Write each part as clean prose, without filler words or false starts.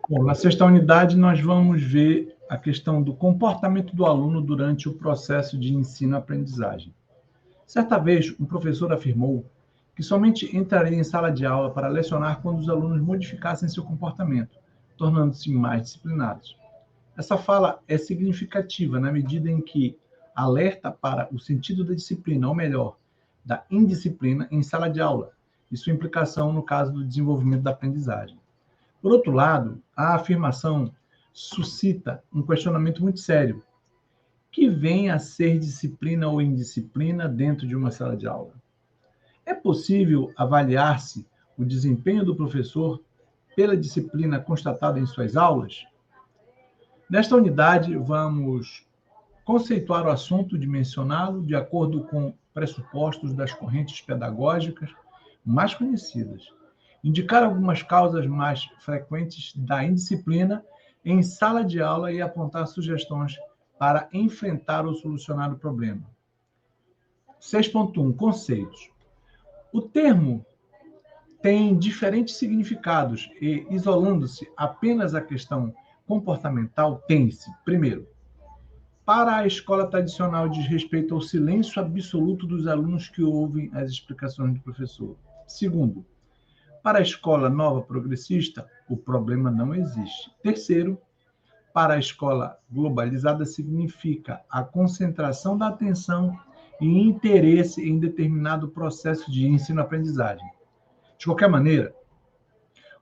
Bom, na sexta unidade, nós vamos ver a questão do comportamento do aluno durante o processo de ensino-aprendizagem. Certa vez, um professor afirmou que somente entraria em sala de aula para lecionar quando os alunos modificassem seu comportamento, tornando-se mais disciplinados. Essa fala é significativa na medida em que alerta para o sentido da disciplina, ou melhor, da indisciplina em sala de aula, e sua implicação no caso do desenvolvimento da aprendizagem. Por outro lado, a afirmação suscita um questionamento muito sério. Que vem a ser disciplina ou indisciplina dentro de uma sala de aula? É possível avaliar-se o desempenho do professor pela disciplina constatada em suas aulas? Nesta unidade, vamos conceituar o assunto dimensioná-lo de acordo com pressupostos das correntes pedagógicas mais conhecidas. Indicar algumas causas mais frequentes da indisciplina em sala de aula e apontar sugestões para enfrentar ou solucionar o problema. 6.1 Conceitos. O termo tem diferentes significados e, isolando-se apenas a questão comportamental, tem-se, primeiro, para a escola tradicional diz respeito ao silêncio absoluto dos alunos que ouvem as explicações do professor. Segundo, para a escola nova progressista, o problema não existe. Terceiro, para a escola globalizada significa a concentração da atenção e interesse em determinado processo de ensino-aprendizagem. De qualquer maneira,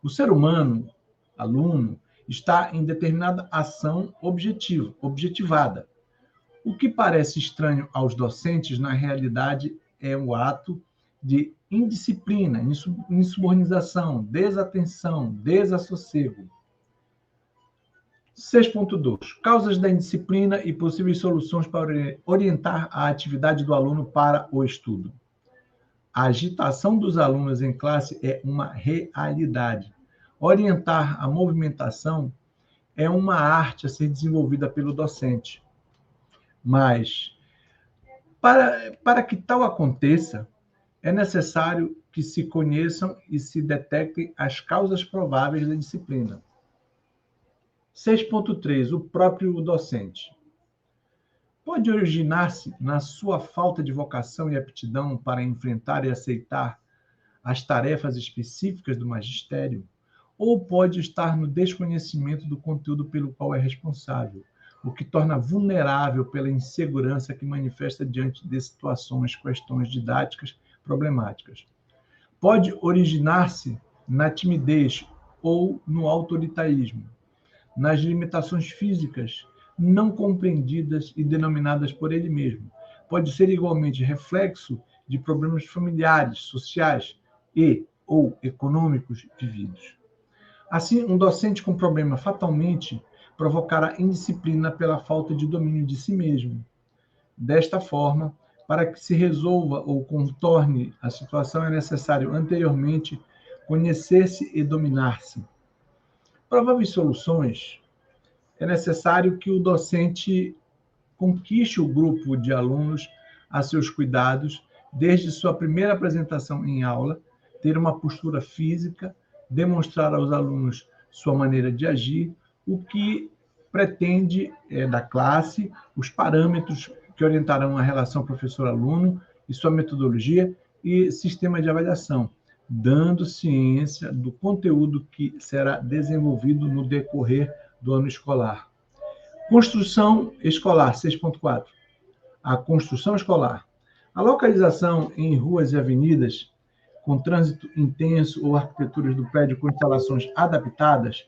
o ser humano, aluno, está em determinada ação objetivada. O que parece estranho aos docentes, na realidade, é o ato de indisciplina, insubordinação, desatenção, desassossego. 6.2 Causas da indisciplina e possíveis soluções para orientar a atividade do aluno para o estudo. A agitação dos alunos em classe é uma realidade. Orientar a movimentação é uma arte a ser desenvolvida pelo docente. Mas, para que tal aconteça, é necessário que se conheçam e se detectem as causas prováveis da disciplina. 6.3 O próprio docente. Pode originar-se na sua falta de vocação e aptidão para enfrentar e aceitar as tarefas específicas do magistério, ou pode estar no desconhecimento do conteúdo pelo qual é responsável, o que torna vulnerável pela insegurança que manifesta diante de situações, questões didáticas problemáticas. Pode originar-se na timidez ou no autoritarismo, nas limitações físicas não compreendidas e denominadas por ele mesmo. Pode ser igualmente reflexo de problemas familiares, sociais e ou econômicos vividos. Assim, um docente com problema fatalmente provocará indisciplina pela falta de domínio de si mesmo. Desta forma, para que se resolva ou contorne a situação, é necessário anteriormente conhecer-se e dominar-se. Prováveis soluções. É necessário que o docente conquiste o grupo de alunos a seus cuidados, desde sua primeira apresentação em aula, ter uma postura física, demonstrar aos alunos sua maneira de agir, o que pretende da classe, os parâmetros que orientarão a relação professor-aluno e sua metodologia e sistema de avaliação, dando ciência do conteúdo que será desenvolvido no decorrer do ano escolar. Construção escolar, 6.4. A construção escolar. A localização em ruas e avenidas com trânsito intenso ou arquiteturas do prédio com instalações adaptadas,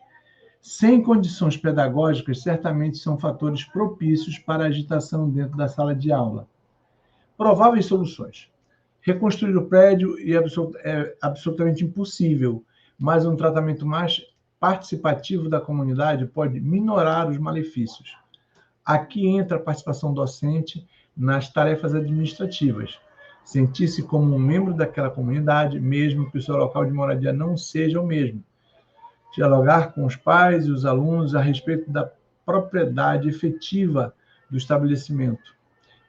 sem condições pedagógicas, certamente são fatores propícios para a agitação dentro da sala de aula. Prováveis soluções. Reconstruir o prédio é absolutamente impossível, mas um tratamento mais participativo da comunidade pode minorar os malefícios. Aqui entra a participação docente nas tarefas administrativas. Sentir-se como um membro daquela comunidade, mesmo que o seu local de moradia não seja o mesmo. Dialogar com os pais e os alunos a respeito da propriedade efetiva do estabelecimento.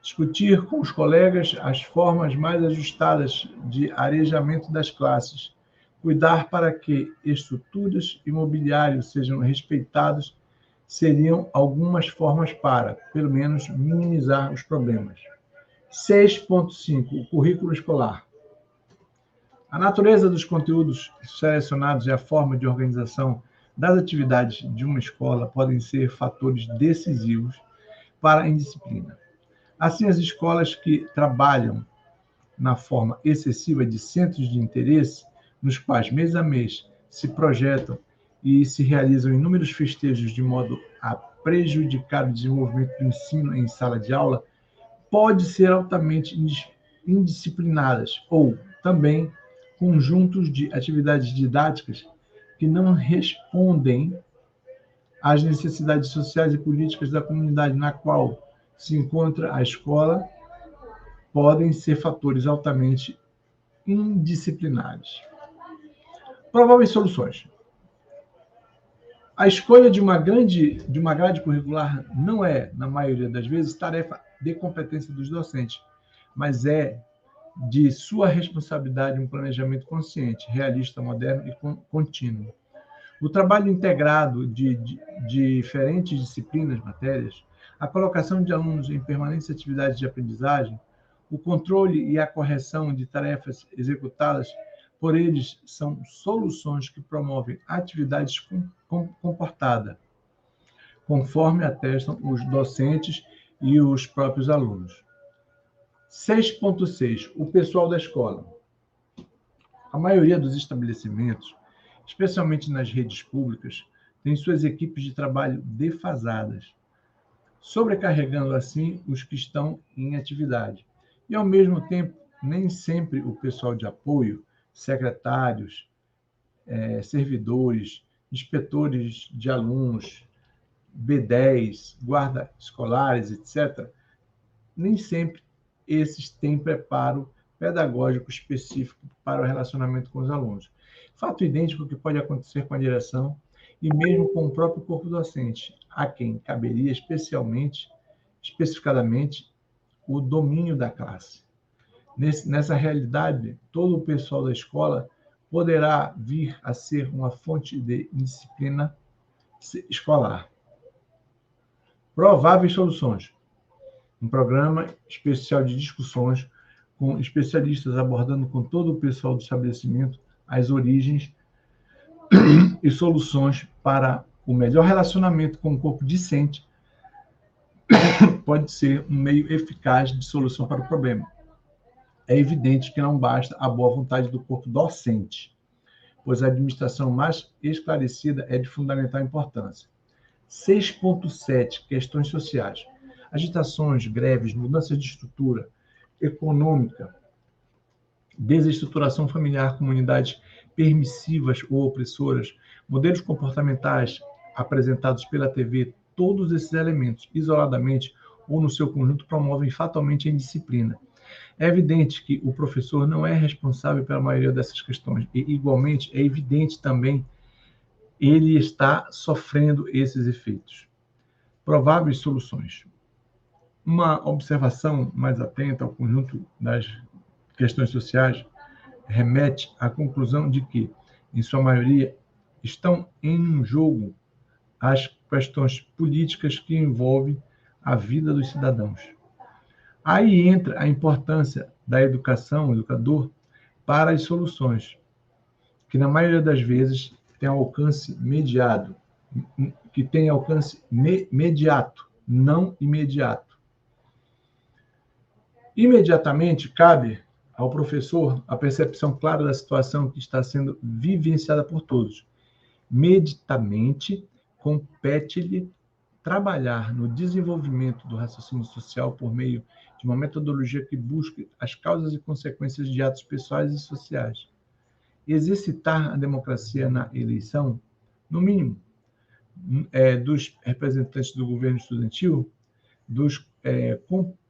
Discutir com os colegas as formas mais ajustadas de arejamento das classes. Cuidar para que estruturas imobiliárias sejam respeitadas seriam algumas formas para, pelo menos, minimizar os problemas. 6.5. O currículo escolar. A natureza dos conteúdos selecionados e a forma de organização das atividades de uma escola podem ser fatores decisivos para a indisciplina. Assim, as escolas que trabalham na forma excessiva de centros de interesse, nos quais, mês a mês, se projetam e se realizam inúmeros festejos de modo a prejudicar o desenvolvimento do ensino em sala de aula, pode ser altamente indisciplinadas ou, também, conjuntos de atividades didáticas que não respondem às necessidades sociais e políticas da comunidade na qual se encontra a escola, podem ser fatores altamente indisciplinares. Prováveis soluções. A escolha de uma grade curricular não é, na maioria das vezes, tarefa de competência dos docentes, mas é de sua responsabilidade um planejamento consciente, realista, moderno e contínuo. O trabalho integrado de diferentes disciplinas, matérias, a colocação de alunos em permanentes atividades de aprendizagem, o controle e a correção de tarefas executadas por eles são soluções que promovem atividades comportada, conforme atestam os docentes e os próprios alunos. 6.6. O pessoal da escola. A maioria dos estabelecimentos, especialmente nas redes públicas, tem suas equipes de trabalho defasadas, sobrecarregando assim os que estão em atividade. E, ao mesmo tempo, nem sempre o pessoal de apoio, secretários, servidores, inspetores de alunos, B10, guarda escolares, etc., nem sempre esses têm preparo pedagógico específico para o relacionamento com os alunos. Fato idêntico que pode acontecer com a direção e mesmo com o próprio corpo docente, a quem caberia especificadamente, o domínio da classe. Nessa realidade, todo o pessoal da escola poderá vir a ser uma fonte de indisciplina escolar. Prováveis soluções. Um programa especial de discussões com especialistas abordando com todo o pessoal do estabelecimento as origens e soluções para o melhor relacionamento com o corpo discente pode ser um meio eficaz de solução para o problema. É evidente que não basta a boa vontade do corpo docente, pois a administração mais esclarecida é de fundamental importância. 6.7. Questões sociais. Agitações, greves, mudanças de estrutura econômica, desestruturação familiar, comunidades permissivas ou opressoras, modelos comportamentais apresentados pela TV, todos esses elementos, isoladamente ou no seu conjunto, promovem fatalmente a indisciplina. É evidente que o professor não é responsável pela maioria dessas questões e, igualmente, é evidente também ele está sofrendo esses efeitos. Prováveis soluções. Uma observação mais atenta ao conjunto das questões sociais remete à conclusão de que, em sua maioria, estão em jogo as questões políticas que envolvem a vida dos cidadãos. Aí entra a importância da educação, educador, para as soluções, que na maioria das vezes tem alcance mediato, não imediato. Imediatamente cabe ao professor a percepção clara da situação que está sendo vivenciada por todos. Meditamente, compete-lhe trabalhar no desenvolvimento do raciocínio social por meio de uma metodologia que busque as causas e consequências de atos pessoais e sociais. Exercitar a democracia na eleição, no mínimo, dos representantes do governo estudantil, dos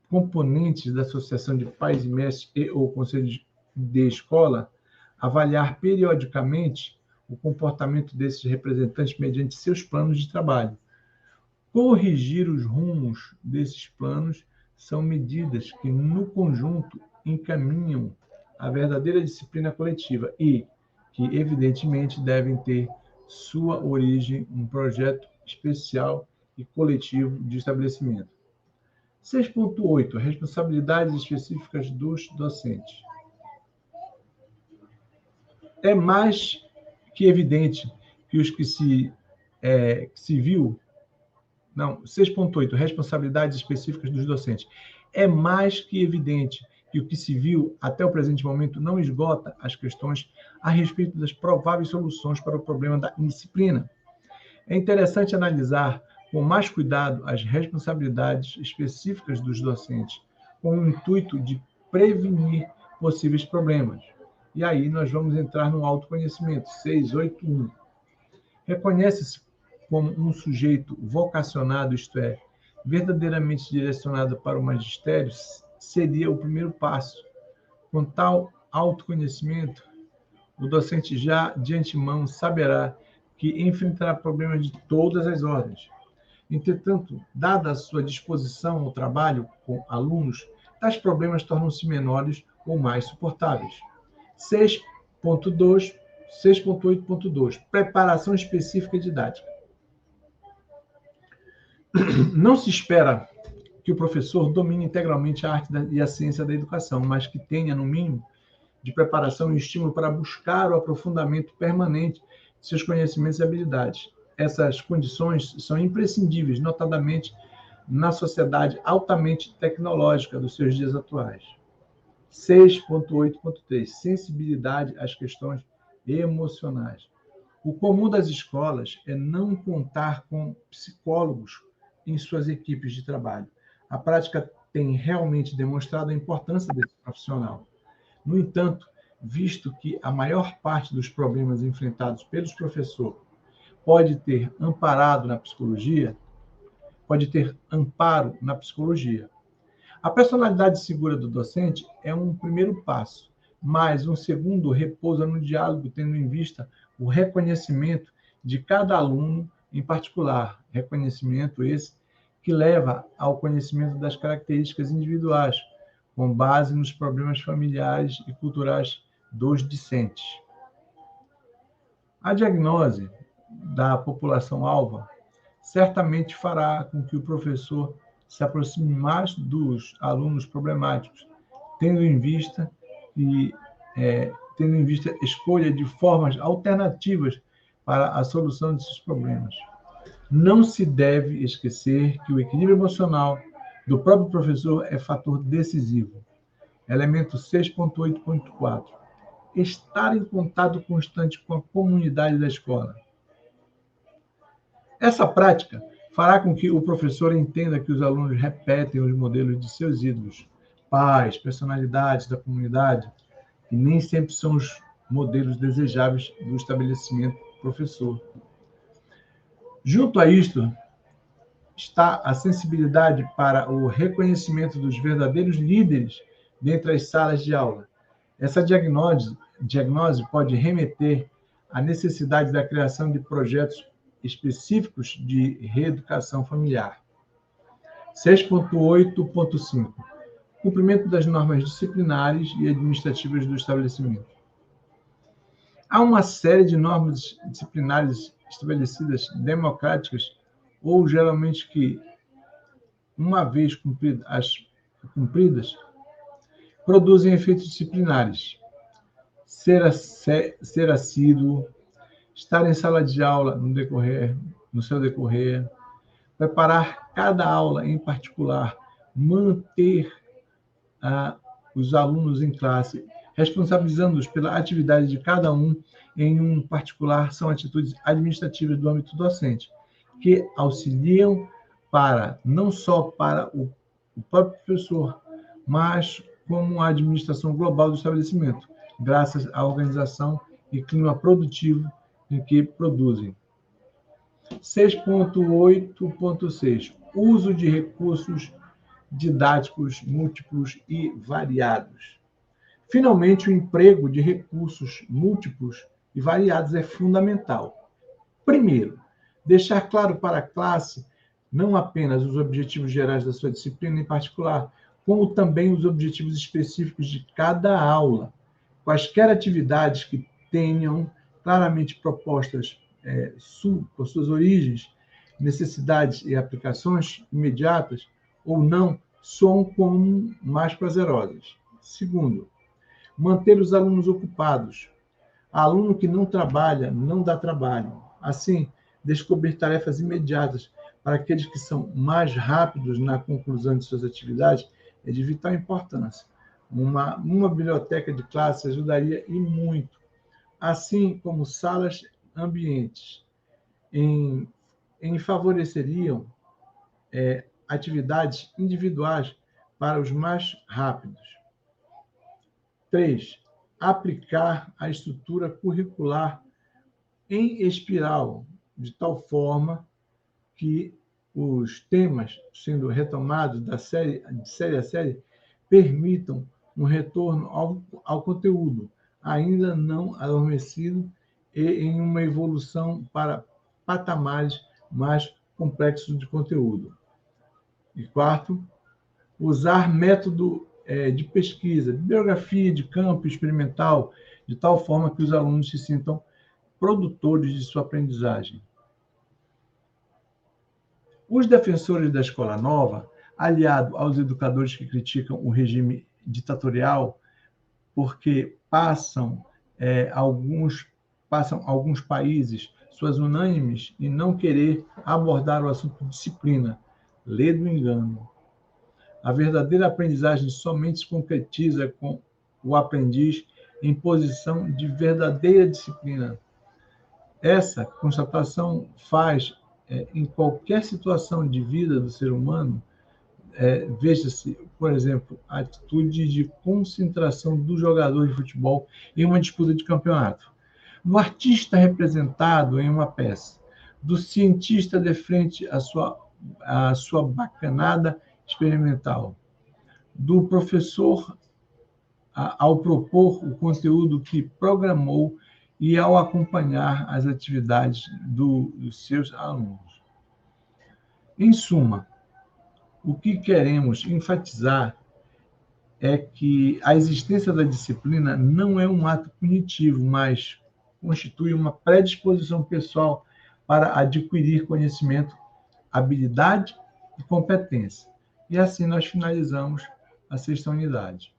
componentes da Associação de Pais e Mestres e ou Conselho de Escola, avaliar periodicamente o comportamento desses representantes mediante seus planos de trabalho. Corrigir os rumos desses planos são medidas que, no conjunto, encaminham a verdadeira disciplina coletiva e que, evidentemente, devem ter sua origem em um projeto especial e coletivo de estabelecimento. 6.8. Responsabilidades específicas dos docentes. É mais que evidente que os que se viu... Não, 6.8. Responsabilidades específicas dos docentes. É mais que evidente que o que se viu até o presente momento não esgota as questões a respeito das prováveis soluções para o problema da indisciplina. É interessante analisar com mais cuidado as responsabilidades específicas dos docentes, com o intuito de prevenir possíveis problemas. E aí nós vamos entrar no autoconhecimento, 681. Reconhece-se como um sujeito vocacionado, isto é, verdadeiramente direcionado para o magistério, seria o primeiro passo. Com tal autoconhecimento, o docente já de antemão saberá que enfrentará problemas de todas as ordens. Entretanto, dada a sua disposição ao trabalho com alunos, tais problemas tornam-se menores ou mais suportáveis. 6.8.2 Preparação específica didática. Não se espera que o professor domine integralmente a arte e a ciência da educação, mas que tenha, no mínimo, de preparação e estímulo para buscar o aprofundamento permanente de seus conhecimentos e habilidades. Essas condições são imprescindíveis, notadamente na sociedade altamente tecnológica dos seus dias atuais. 6.8.3 Sensibilidade às questões emocionais. O comum das escolas é não contar com psicólogos em suas equipes de trabalho. A prática tem realmente demonstrado a importância desse profissional. No entanto, visto que a maior parte dos problemas enfrentados pelos professores pode ter amparo na psicologia, a personalidade segura do docente é um primeiro passo, mas um segundo repousa no diálogo, tendo em vista o reconhecimento de cada aluno em particular, reconhecimento esse que leva ao conhecimento das características individuais, com base nos problemas familiares e culturais dos discentes. A diagnose da população-alvo certamente fará com que o professor se aproxime mais dos alunos problemáticos, tendo em vista a escolha de formas alternativas para a solução desses problemas. Não se deve esquecer que o equilíbrio emocional do próprio professor é fator decisivo. Elemento 6.8.4. Estar em contato constante com a comunidade da escola. Essa prática fará com que o professor entenda que os alunos repetem os modelos de seus ídolos, pais, personalidades da comunidade, e nem sempre são os modelos desejáveis do estabelecimento professor. Junto a isto, está a sensibilidade para o reconhecimento dos verdadeiros líderes dentre as salas de aula. Essa diagnose pode remeter à necessidade da criação de projetos específicos de reeducação familiar. 6.8.5 Cumprimento das normas disciplinares e administrativas do estabelecimento. Há uma série de normas disciplinares estabelecidas, democráticas, ou geralmente que, uma vez cumpridas, produzem efeitos disciplinares. Ser assíduo, estar em sala de aula no seu decorrer, preparar cada aula em particular, manter os alunos em classe, responsabilizando-os pela atividade de cada um em um particular, são atitudes administrativas do âmbito docente, que auxiliam não só para o próprio professor, mas como a administração global do estabelecimento, graças à organização e clima produtivo em que produzem. 6.8.6 Uso de recursos didáticos múltiplos e variados. Finalmente, o emprego de recursos múltiplos e variados é fundamental. Primeiro, deixar claro para a classe não apenas os objetivos gerais da sua disciplina em particular, como também os objetivos específicos de cada aula. Quaisquer atividades que tenham claramente propostas por suas origens, necessidades e aplicações imediatas ou não, soam como mais prazerosas. Segundo, manter os alunos ocupados. Aluno que não trabalha, não dá trabalho. Assim, descobrir tarefas imediatas para aqueles que são mais rápidos na conclusão de suas atividades é de vital importância. Uma biblioteca de classe ajudaria e muito, assim como salas ambientes, favoreceriam atividades individuais para os mais rápidos. 3. Aplicar a estrutura curricular em espiral, de tal forma que os temas, sendo retomados de série a série, permitam um retorno ao conteúdo, ainda não adormecido, e em uma evolução para patamares mais complexos de conteúdo. E quarto, usar método de pesquisa, bibliografia de campo experimental, de tal forma que os alunos se sintam produtores de sua aprendizagem. Os defensores da escola nova, aliado aos educadores que criticam o regime ditatorial, porque passam alguns países suas unânimes e não querer abordar o assunto de disciplina, lê do engano. A verdadeira aprendizagem somente se concretiza com o aprendiz em posição de verdadeira disciplina. Essa constatação faz, em qualquer situação de vida do ser humano, veja-se, por exemplo, a atitude de concentração do jogador de futebol em uma disputa de campeonato, do artista representado em uma peça, do cientista de frente à sua bacanada experimental, do professor ao propor o conteúdo que programou e ao acompanhar as atividades dos seus alunos. Em suma, o que queremos enfatizar é que a existência da disciplina não é um ato punitivo, mas constitui uma predisposição pessoal para adquirir conhecimento, habilidade e competência. E assim nós finalizamos a sexta unidade.